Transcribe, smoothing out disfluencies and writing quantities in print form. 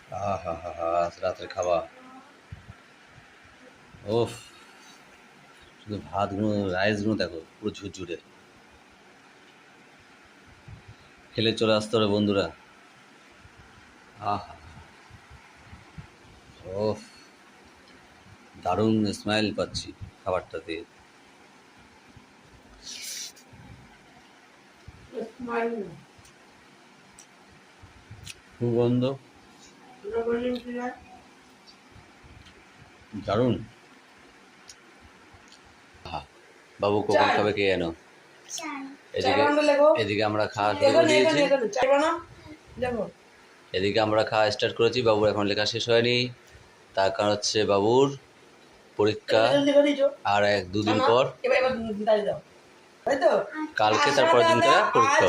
আহা হা হা, রাতের খাওয়া। ওফ, শুধু ভাতগুলো, রাইসগুলো দেখো পুরো ঝুরঝুরে। খেলে চলে আসতে হবে বন্ধুরা। আহা, ওফ, দারুণ স্মাইল পাচ্ছি খাবারটাতে। সুগন্ধ দারুণ। আহা, বাবু কখন খাবে কে জানো। এদিকে এদিকে আমরা খাওয়া শুরু করে দিয়েছি। এদিকে আমরা খাওয়া স্টার্ট করেছি, বাবুর এখন লেখা শেষ হয়নি। তার কারণ হচ্ছে বাবুর পরীক্ষা আর 1-2 দিন পর, কালকে তারপরের দিন পরীক্ষা।